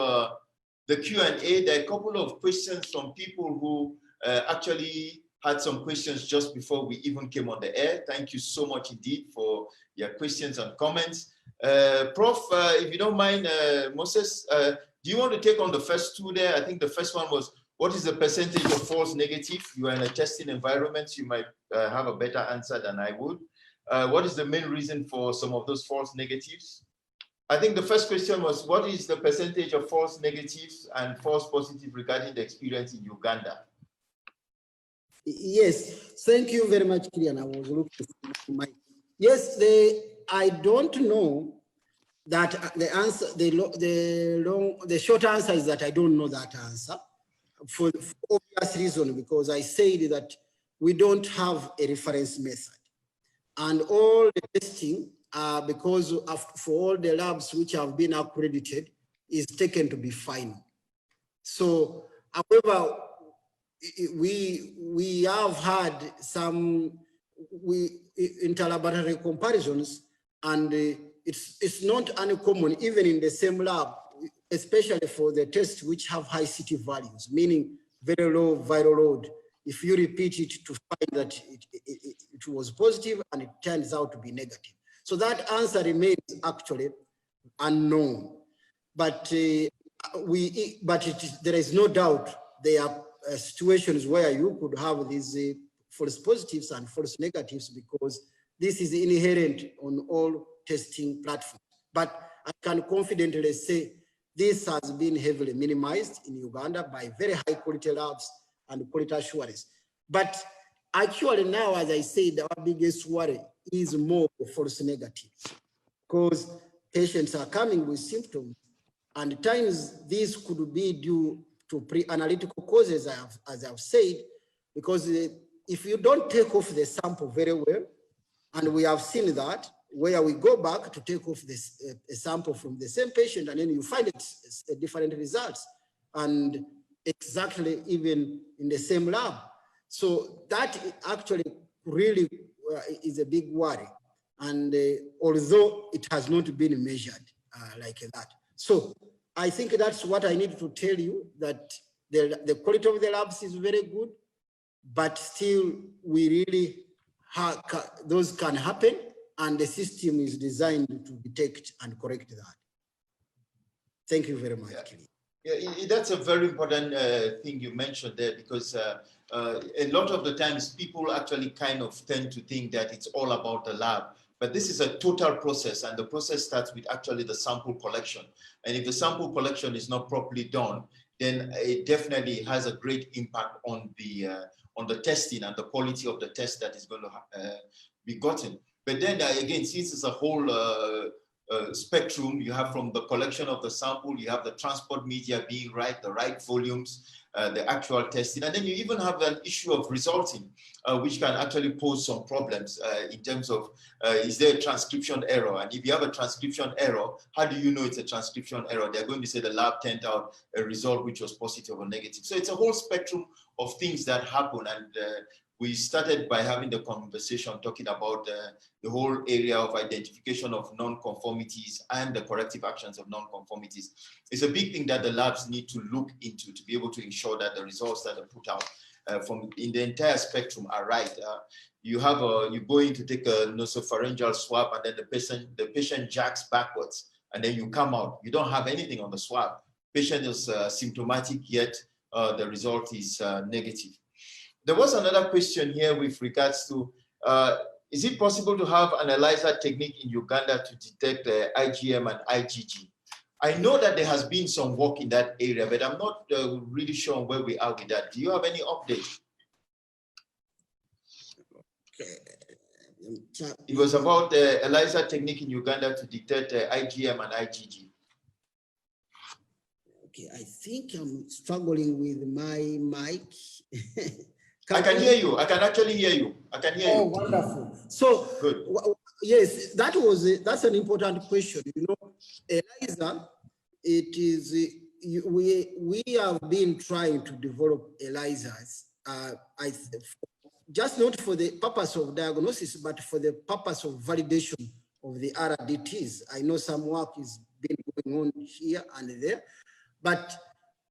Speaker 1: the Q&A, there are a couple of questions from people who actually had some questions just before we even came on the air. Thank you so much indeed for your questions and comments. Prof, if you don't mind, Moses, do you want to take on the first two there? I think the first one was, what is the percentage of false negative? You are in a testing environment, you might have a better answer than I would. What is the main reason for some of those false negatives? I think the first question was, what is the percentage of false negatives and false positive regarding the experience in Uganda?
Speaker 2: Yes, thank you very much, Kilian. I was looking for my. Yes, I don't know that the answer. The short answer is that I don't know that answer for obvious reason, because I said that we don't have a reference method, and all the testing, because for all the labs which have been accredited, is taken to be final. So, however, we have had some interlaboratory comparisons, and it's not uncommon even in the same lab, especially for the tests which have high CT values, meaning very low viral load. If you repeat it to find that it was positive and it turns out to be negative. So that answer remains actually unknown, but there is no doubt there are situations where you could have these false positives and false negatives, because this is inherent on all testing platforms. But I can confidently say this has been heavily minimized in Uganda by very high quality labs and quality assurance. But actually now, as I said, our biggest worry is more false negative, because patients are coming with symptoms, and at times this could be due to pre-analytical causes, as I've said, because if you don't take off the sample very well, and we have seen that, where we go back to take off a sample from the same patient, and then you find it's different results, and exactly even in the same lab. So that actually really is a big worry, and although it has not been measured like that. So I think that's what I need to tell you, that the quality of the labs is very good, but still we really those can happen, and the system is designed to detect and correct that. Thank you very much.
Speaker 1: Yeah, that's a very important thing you mentioned there, because a lot of the times people actually kind of tend to think that it's all about the lab. But this is a total process, and the process starts with actually the sample collection. And if the sample collection is not properly done, then it definitely has a great impact on the testing and the quality of the test that is going to be gotten. But then again, since it's a whole spectrum, you have from the collection of the sample, you have the transport media being right, the right volumes, the actual testing, and then you even have an issue of resulting, which can actually pose some problems in terms of, is there a transcription error? And if you have a transcription error, how do you know it's a transcription error? They're going to say the lab turned out a result which was positive or negative. So it's a whole spectrum of things that happen, and we started by having the conversation talking about the whole area of identification of non-conformities and the corrective actions of non-conformities. It's a big thing that the labs need to look into to be able to ensure that the results that are put out from in the entire spectrum are right. You have you're going to take a nasopharyngeal swab, and then the patient jacks backwards, and then you come out. You don't have anything on the swab. Patient is symptomatic, yet the result is negative. There was another question here with regards to, is it possible to have an ELISA technique in Uganda to detect IgM and IgG? I know that there has been some work in that area, but I'm not really sure where we are with that. Do you have any update? Okay. It was about the ELISA technique in Uganda to detect IgM and IgG.
Speaker 2: Okay, I think I'm struggling with my mic.
Speaker 1: I can hear you. I can actually hear you. I can hear you.
Speaker 2: Oh, wonderful. So, good. Yes, that's an important question. You know, ELISA, it is we have been trying to develop ELISAs. Just not for the purpose of diagnosis, but for the purpose of validation of the RDTs. I know some work is been going on here and there, but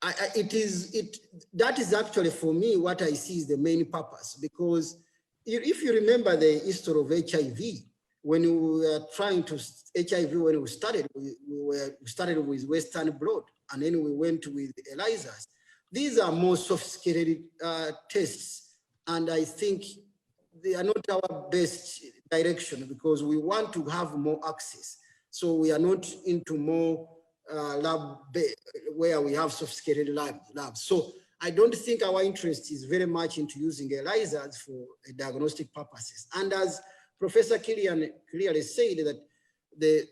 Speaker 2: that is actually for me what I see is the main purpose, because if you remember the history of HIV, when we were trying to HIV, when we started with Western blot, and then we went with ELISAs. These are more sophisticated tests, and I think they are not our best direction because we want to have more access. So we are not into more lab where we have sophisticated labs. So I don't think our interest is very much into using ELISAs for diagnostic purposes. And as Professor Killian clearly said, that the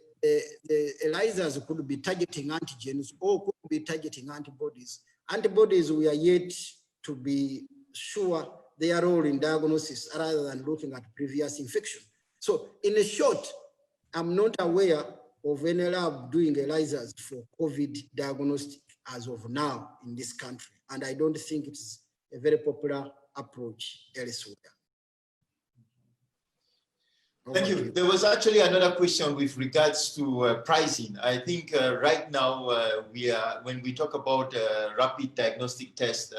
Speaker 2: ELISAs could be targeting antigens or could be targeting antibodies. Antibodies, we are yet to be sure their role in diagnosis rather than looking at previous infection. So in a short, I'm not aware of any lab doing ELISAs for COVID diagnostic as of now in this country. And I don't think it's a very popular approach elsewhere.
Speaker 1: Thank you. There was actually another question with regards to pricing. I think right now when we talk about rapid diagnostic test,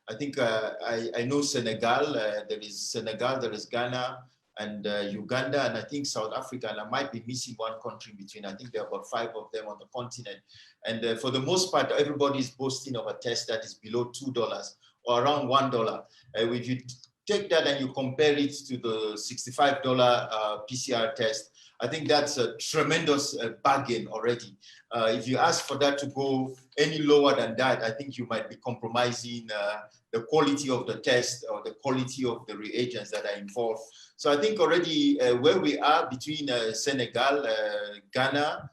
Speaker 1: I think I know Senegal, there is Ghana, and Uganda, and I think South Africa, and I might be missing one country in between. I think there are about 5 of them on the continent. And for the most part, everybody is boasting of a test that is below $2 or around $1. If you take that and you compare it to the $65 PCR test, I think that's a tremendous bargain already. If you ask for that to go any lower than that, I think you might be compromising the quality of the test or the quality of the reagents that are involved. So I think already where we are between Senegal, Ghana,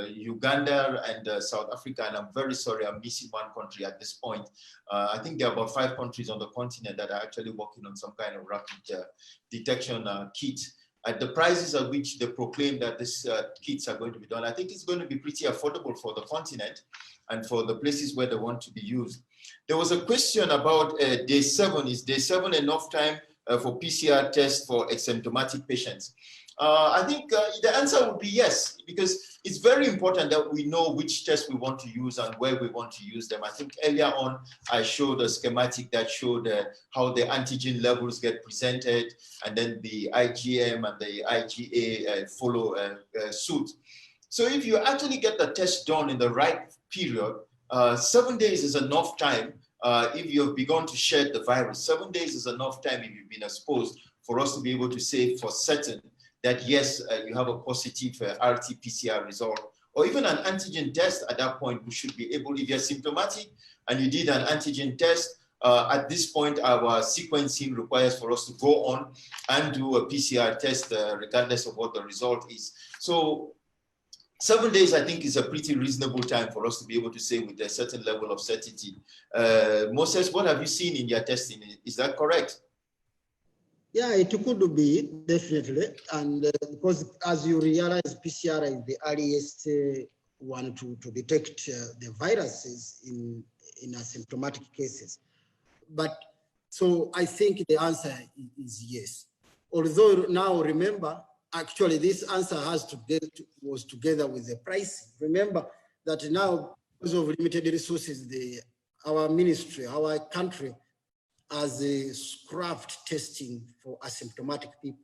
Speaker 1: Uganda, and South Africa, and I'm very sorry, I'm missing one country at this point. I think there are about 5 countries on the continent that are actually working on some kind of rapid detection kit. At the prices at which they proclaim that these kits are going to be done, I think it's going to be pretty affordable for the continent and for the places where they want to be used. There was a question about day 7. Is day 7 enough time for PCR tests for asymptomatic patients? I think the answer would be yes, because it's very important that we know which tests we want to use and where we want to use them. I think earlier on, I showed a schematic that showed how the antigen levels get presented, and then the IgM and the IgA follow suit. So if you actually get the test done in the right period, 7 days is enough time if you've begun to shed the virus. 7 days is enough time if you've been exposed for us to be able to say for certain that yes, you have a positive RT-PCR result, or even an antigen test. At that point, we should be able, if you're symptomatic and you did an antigen test, at this point, our sequencing requires for us to go on and do a PCR test regardless of what the result is. So 7 days, I think, is a pretty reasonable time for us to be able to say with a certain level of certainty. Moses, what have you seen in your testing? Is that correct?
Speaker 2: Yeah, it could be, definitely. And because as you realize, PCR is the earliest one to detect the viruses in asymptomatic cases. But so I think the answer is yes. Although now remember, actually this answer was together with the pricing. Remember that now, because of limited resources, our ministry, our country as a scrapped testing for asymptomatic people.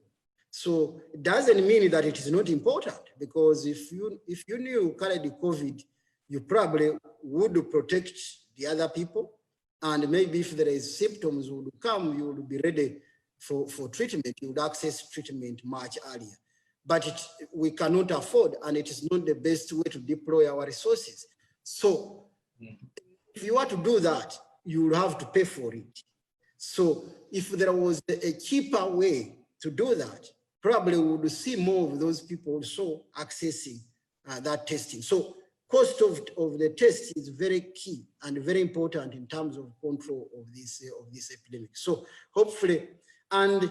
Speaker 2: So it doesn't mean that it is not important, because if you knew you carried COVID, you probably would protect the other people. And maybe if there is symptoms would come, you would be ready for treatment. You would access treatment much earlier. But we cannot afford, and it is not the best way to deploy our resources. So if you want to do that, you will have to pay for it. So if there was a cheaper way to do that, probably we would see more of those people also accessing that testing. So cost of the test is very key and very important in terms of control of this epidemic. So hopefully, and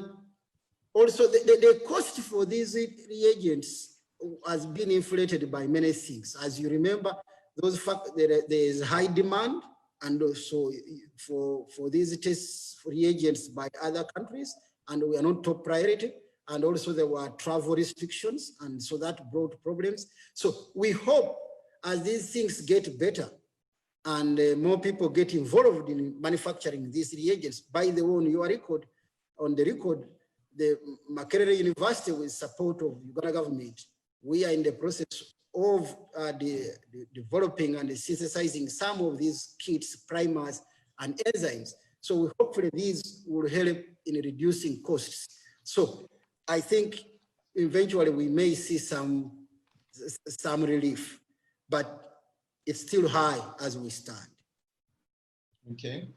Speaker 2: also the cost for these reagents has been inflated by many things. As you remember, there is high demand, and also for these tests for reagents by other countries, and we are not top priority. And also there were travel restrictions, and so that brought problems. So we hope as these things get better and more people get involved in manufacturing these reagents. By the way, on the record, the Makerere University, with support of Uganda government, we are in the process of developing and synthesizing some of these kits, primers, and enzymes. So hopefully these will help in reducing costs. So I think eventually we may see some relief, but it's still high as we stand.
Speaker 1: Okay.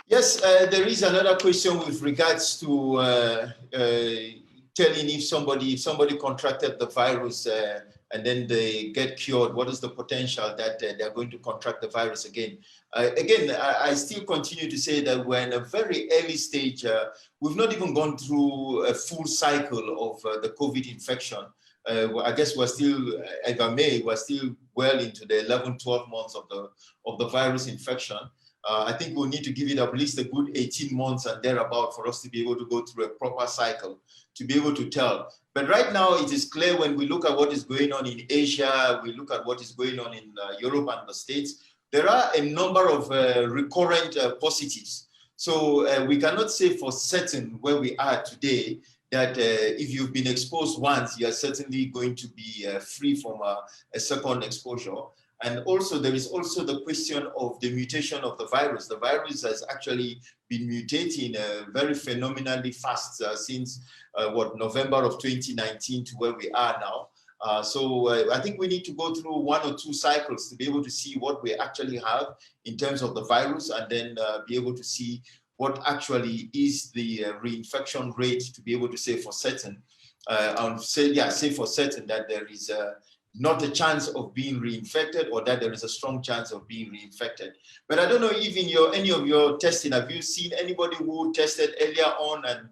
Speaker 1: Yes, there is another question with regards to telling if somebody contracted the virus and then they get cured, what is the potential that they're going to contract the virus again? I still continue to say that we're in a very early stage. We've not even gone through a full cycle of the COVID infection. I guess we're still, if I may, we're still well into the 11, 12 months of the virus infection. I think we'll need to give it at least a good 18 months and thereabout for us to be able to go through a proper cycle, to be able to tell. But right now, it is clear when we look at what is going on in Asia, we look at what is going on in Europe and the States, there are a number of recurrent positives. So we cannot say for certain where we are today that if you've been exposed once, you are certainly going to be free from a second exposure. And also, there is also the question of the mutation of the virus. The virus has actually been mutating very phenomenally fast since November of 2019 to where we are now. So I think we need to go through 1 or 2 cycles to be able to see what we actually have in terms of the virus, and then be able to see what actually is the reinfection rate, to be able to say for certain, say for certain that there is not a chance of being reinfected, or that there is a strong chance of being reinfected. But I don't know if in any of your testing, have you seen anybody who tested earlier on and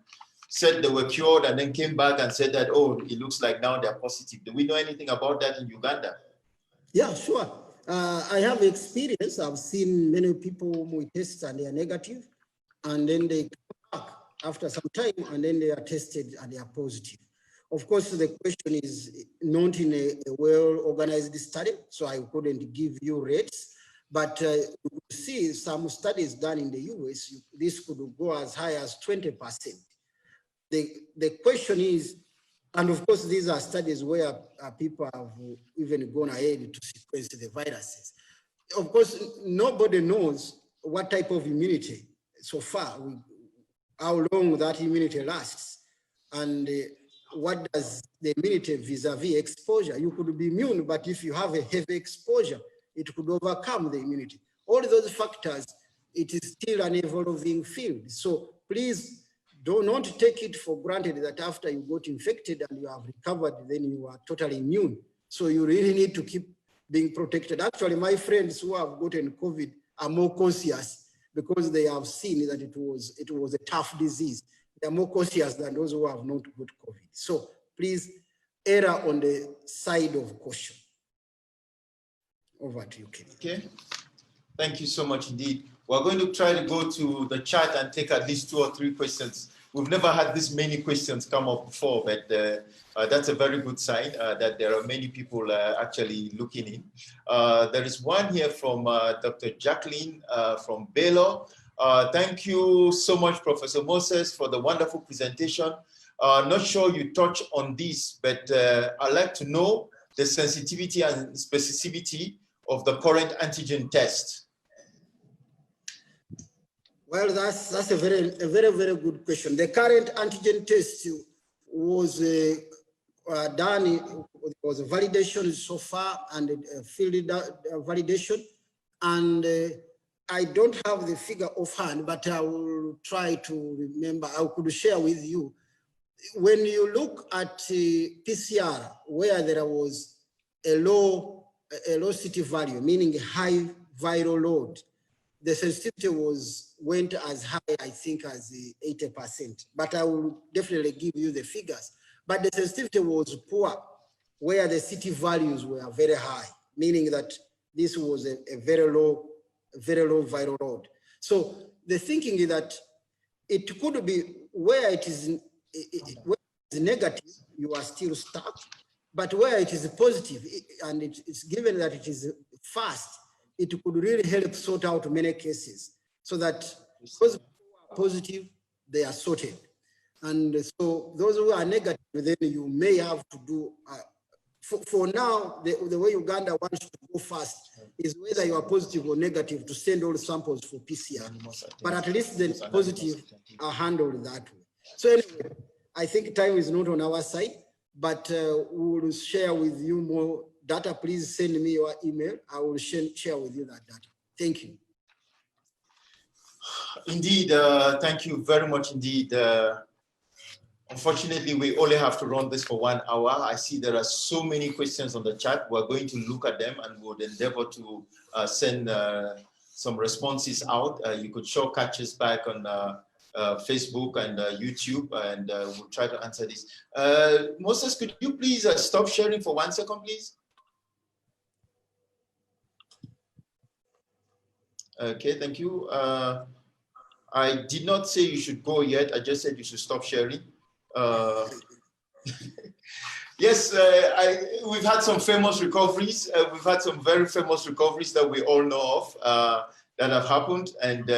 Speaker 1: said they were cured and then came back and said that, oh, it looks like now they're positive? Do we know anything about that in Uganda?
Speaker 2: Yeah, sure. I have experience. I've seen many people whom we test and they are negative, and then they come back after some time and then they are tested and they are positive. Of course, the question is not in a well-organized study, so I couldn't give you rates, but you could see some studies done in the US, this could go as high as 20%. The question is, and of course, these are studies where people have even gone ahead to sequence the viruses. Of course, nobody knows what type of immunity so far, how long that immunity lasts, and what does the immunity vis-a-vis exposure? You could be immune, but if you have a heavy exposure, it could overcome the immunity. All those factors, it is still an evolving field. So please do not take it for granted that after you got infected and you have recovered, then you are totally immune. So you really need to keep being protected. Actually, my friends who have gotten COVID are more conscious because they have seen that it was a tough disease. They are more cautious than those who have not got COVID. So please err on the side of caution. Over to you, Kenny.
Speaker 1: Okay. Thank you so much indeed. We're going to try to go to the chat and take at least 2 or 3 questions. We've never had this many questions come up before, but that's a very good sign that there are many people actually looking in. There is one here from Dr. Jacqueline from Baylor. Thank you so much, Professor Moses, for the wonderful presentation. Not sure you touch on this, but I'd like to know the sensitivity and specificity of the current antigen test.
Speaker 2: Well, that's a very good question. The current antigen test was done. It was a validation so far and field validation, and I don't have the figure offhand, but I will try to remember. I could share with you. When you look at PCR, where there was a low CT value, meaning a high viral load, the sensitivity went as high, I think, as 80%. But I will definitely give you the figures. But the sensitivity was poor, where the CT values were very high, meaning that this was a very low viral load. So the thinking is that it could be where it is negative, you are still stuck, but where it is positive, and it's given that it is fast, it could really help sort out many cases, so that those who are positive, they are sorted. And so those who are negative, then you may have to do, for now, the way Uganda wants to go fast is whether you are positive or negative to send all samples for PCR. But at least the positive are handled that way. So anyway, I think time is not on our side, but we will share with you more data. Please send me your email. I will share with you that data. Thank you.
Speaker 1: Indeed, thank you very much indeed. Unfortunately, we only have to run this for 1 hour. I see there are so many questions on the chat. We're going to look at them and we'll endeavor to send some responses out. You could sure catch us back on Facebook and YouTube, and we'll try to answer this. Moses, could you please stop sharing for 1 second, please? Okay, thank you. I did not say you should go yet. I just said you should stop sharing. Yes, we've had some famous recoveries. We've had some very famous recoveries that we all know of that have happened. And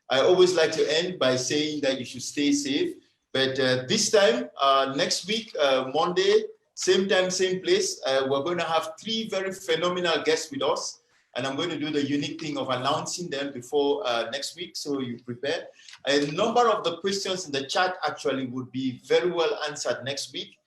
Speaker 1: I always like to end by saying that you should stay safe. But this time, next week, Monday, same time, same place, we're going to have 3 very phenomenal guests with us. And I'm going to do the unique thing of announcing them before next week, so you prepare. A number of the questions in the chat actually would be very well answered next week,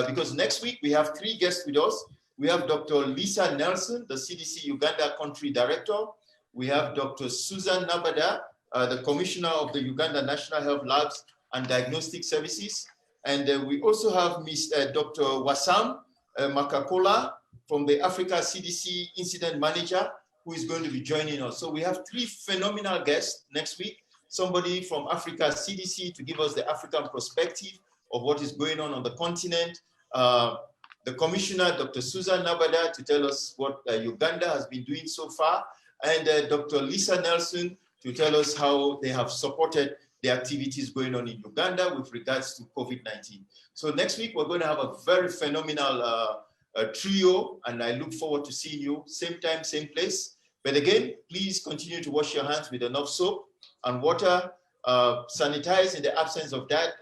Speaker 1: because next week we have 3 guests with us. We have Dr. Lisa Nelson, the CDC Uganda Country Director. We have Dr. Susan Nabada, the Commissioner of the Uganda National Health Labs and Diagnostic Services. And we also have Ms. Dr. Wasam Makakola, from the Africa CDC Incident Manager, who is going to be joining us. So we have 3 phenomenal guests next week. Somebody from Africa CDC to give us the African perspective of what is going on the continent. The Commissioner, Dr. Susan Nabada, to tell us what Uganda has been doing so far. And Dr. Lisa Nelson to tell us how they have supported the activities going on in Uganda with regards to COVID-19. So next week, we're going to have a very phenomenal trio, and I look forward to seeing you same time, same place. But again, please continue to wash your hands with enough soap and water. Sanitize in the absence of that.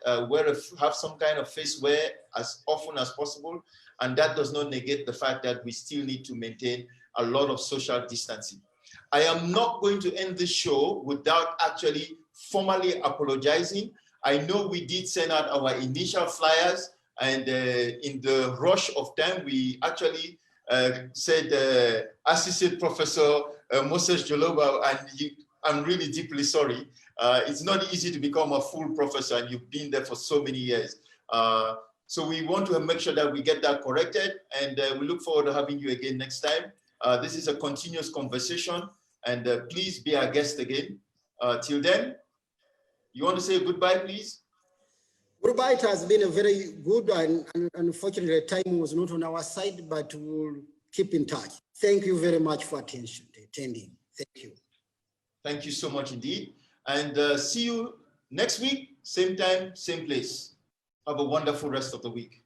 Speaker 1: Have some kind of face wear as often as possible. And that does not negate the fact that we still need to maintain a lot of social distancing. I am not going to end this show without actually formally apologizing. I know we did send out our initial flyers, and in the rush of time, we actually said Assistant Professor Moses Joloba, and I'm really deeply sorry. It's not easy to become a full professor, and you've been there for so many years. So we want to make sure that we get that corrected, and we look forward to having you again next time. This is a continuous conversation, and please be our guest again. Till then, you want to say goodbye, please?
Speaker 2: Goodbye. It has been a very good, and unfortunately, time was not on our side, but we'll keep in touch. Thank you very much for attending. Thank you.
Speaker 1: Thank you so much indeed. And see you next week, same time, same place. Have a wonderful rest of the week.